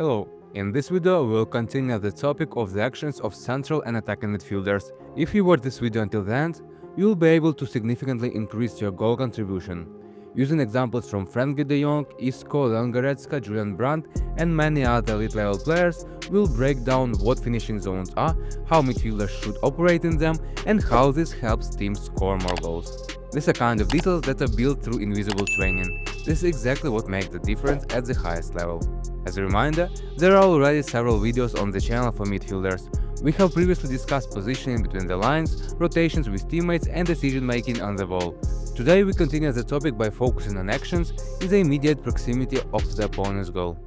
Hello, in this video we will continue the topic of the actions of central and attacking midfielders. If you watch this video until the end, you will be able to significantly increase your goal contribution. Using examples from Frenkie de Jong, Isco, Goretzka, Julian Brandt and many other elite level players, we'll break down what finishing zones are, how midfielders should operate in them and how this helps teams score more goals. These are kind of details that are built through invisible training. This is exactly what makes the difference at the highest level. As a reminder, there are already several videos on the channel for midfielders. We have previously discussed positioning between the lines, rotations with teammates and decision making on the ball. Today we continue the topic by focusing on actions in the immediate proximity of the opponent's goal.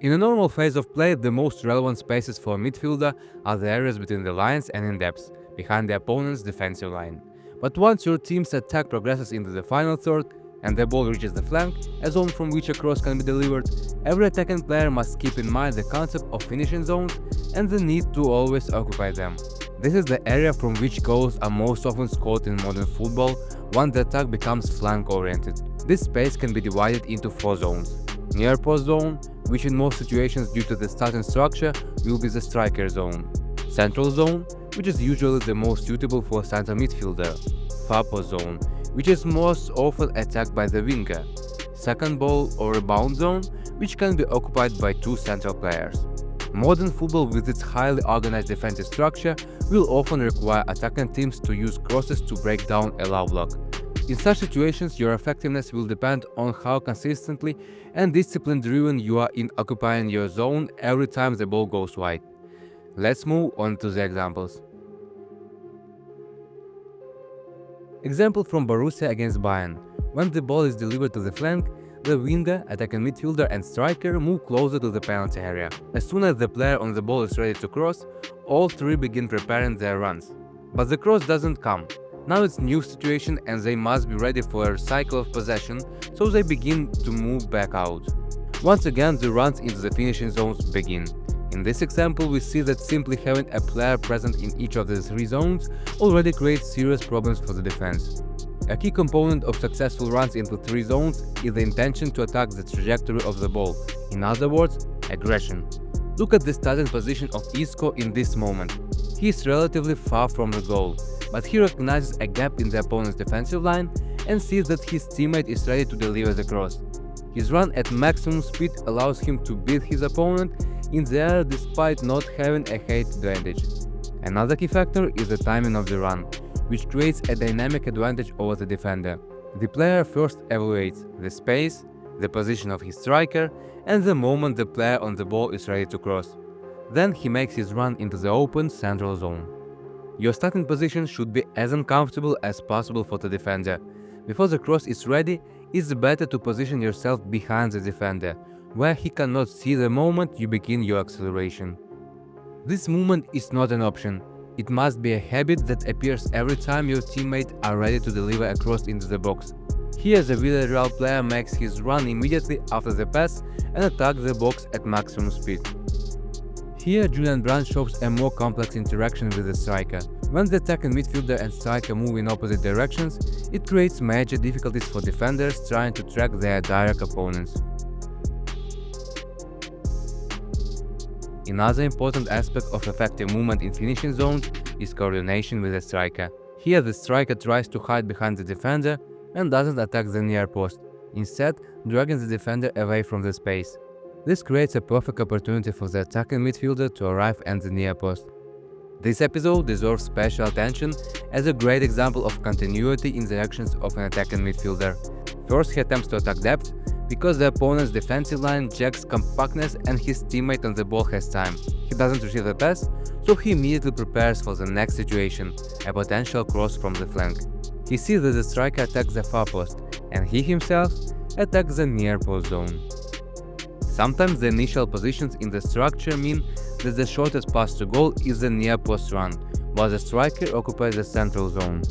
In a normal phase of play, the most relevant spaces for a midfielder are the areas between the lines and in depth, behind the opponent's defensive line. But once your team's attack progresses into the final third and the ball reaches the flank, a zone from which a cross can be delivered, every attacking player must keep in mind the concept of finishing zones and the need to always occupy them. This is the area from which goals are most often scored in modern football once the attack becomes flank-oriented. This space can be divided into 4 zones. Near post zone, which in most situations due to the starting structure will be the striker zone. Central zone, which is usually the most suitable for a center midfielder. Far post zone, which is most often attacked by the winger. Second ball or rebound zone, which can be occupied by 2 central players. Modern football with its highly organized defensive structure will often require attacking teams to use crosses to break down a low block. In such situations, your effectiveness will depend on how consistently and discipline-driven you are in occupying your zone every time the ball goes wide. Let's move on to the examples. Example from Borussia against Bayern. When the ball is delivered to the flank, the winger, attacking midfielder and striker move closer to the penalty area. As soon as the player on the ball is ready to cross, all 3 begin preparing their runs. But the cross doesn't come. Now it's new situation and they must be ready for a cycle of possession, so they begin to move back out. Once again, the runs into the finishing zones begin. In this example, we see that simply having a player present in each of the 3 zones already creates serious problems for the defense. A key component of successful runs into 3 zones is the intention to attack the trajectory of the ball, in other words, aggression. Look at the starting position of Isco in this moment. He is relatively far from the goal, but he recognizes a gap in the opponent's defensive line and sees that his teammate is ready to deliver the cross. His run at maximum speed allows him to beat his opponent in the air despite not having a height advantage. Another key factor is the timing of the run, which creates a dynamic advantage over the defender. The player first evaluates the space, the position of his striker, and the moment the player on the ball is ready to cross. Then he makes his run into the open central zone. Your starting position should be as uncomfortable as possible for the defender. Before the cross is ready, it's better to position yourself behind the defender, where he cannot see the moment you begin your acceleration. This movement is not an option. It must be a habit that appears every time your teammates are ready to deliver a cross into the box. Here the Villareal player makes his run immediately after the pass and attacks the box at maximum speed. Here Julian Brandt shows a more complex interaction with the striker. When the attacking midfielder and striker move in opposite directions, it creates major difficulties for defenders trying to track their direct opponents. Another important aspect of effective movement in finishing zones is coordination with the striker. Here the striker tries to hide behind the defender and doesn't attack the near post, instead dragging the defender away from the space. This creates a perfect opportunity for the attacking midfielder to arrive at the near post. This episode deserves special attention as a great example of continuity in the actions of an attacking midfielder. First, he attempts to attack depth, because the opponent's defensive line jacks compactness and his teammate on the ball has time. He doesn't receive the pass, so he immediately prepares for the next situation, a potential cross from the flank. He sees that the striker attacks the far post, and he himself attacks the near post zone. Sometimes the initial positions in the structure mean that the shortest pass to goal is the near post run, while the striker occupies the central zone.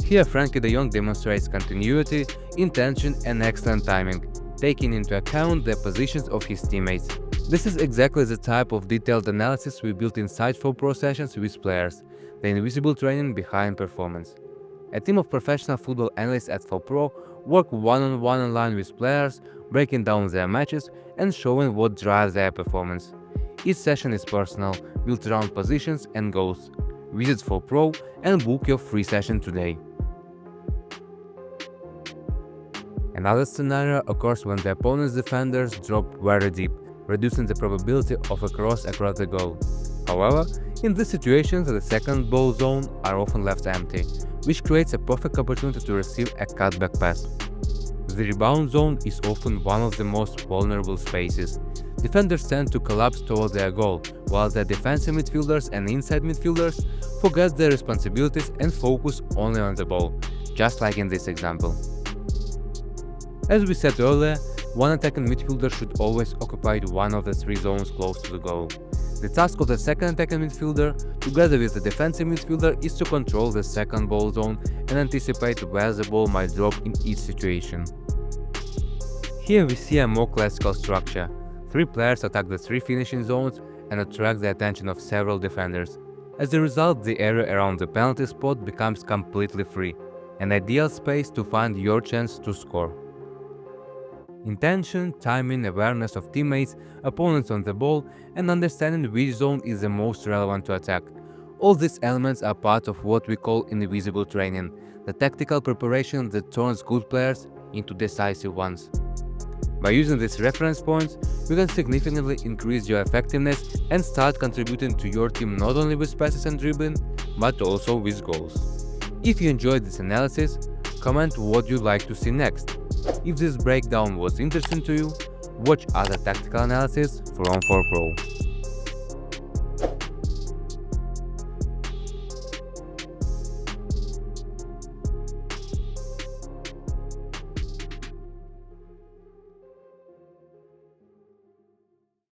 Here Frenkie de Jong demonstrates continuity, intention and excellent timing, taking into account the positions of his teammates. This is exactly the type of detailed analysis we built inside ForPro sessions with players, the invisible training behind performance. A team of professional football analysts at ForPro work one-on-one online with players, breaking down their matches and showing what drives their performance. Each session is personal, built around positions and goals. Visit ForPro and book your free session today. Another scenario occurs when the opponent's defenders drop very deep, reducing the probability of a cross across the goal. However, in these situations, the second ball zone are often left empty, which creates a perfect opportunity to receive a cutback pass. The rebound zone is often one of the most vulnerable spaces. Defenders tend to collapse toward their goal, while the defensive midfielders and inside midfielders forget their responsibilities and focus only on the ball, just like in this example. As we said earlier, one attacking midfielder should always occupy one of the three zones close to the goal. The task of the second attacking midfielder, together with the defensive midfielder, is to control the second ball zone and anticipate where the ball might drop in each situation. Here we see a more classical structure. Three players attack the three finishing zones and attract the attention of several defenders. As a result, the area around the penalty spot becomes completely free, an ideal space to find your chance to score. Intention, timing, awareness of teammates, opponents on the ball, and understanding which zone is the most relevant to attack. All these elements are part of what we call invisible training, the tactical preparation that turns good players into decisive ones. By using these reference points, you can significantly increase your effectiveness and start contributing to your team not only with passes and dribbling, but also with goals. If you enjoyed this analysis, comment what you'd like to see next. If this breakdown was interesting to you, watch other tactical analysis from ForPro.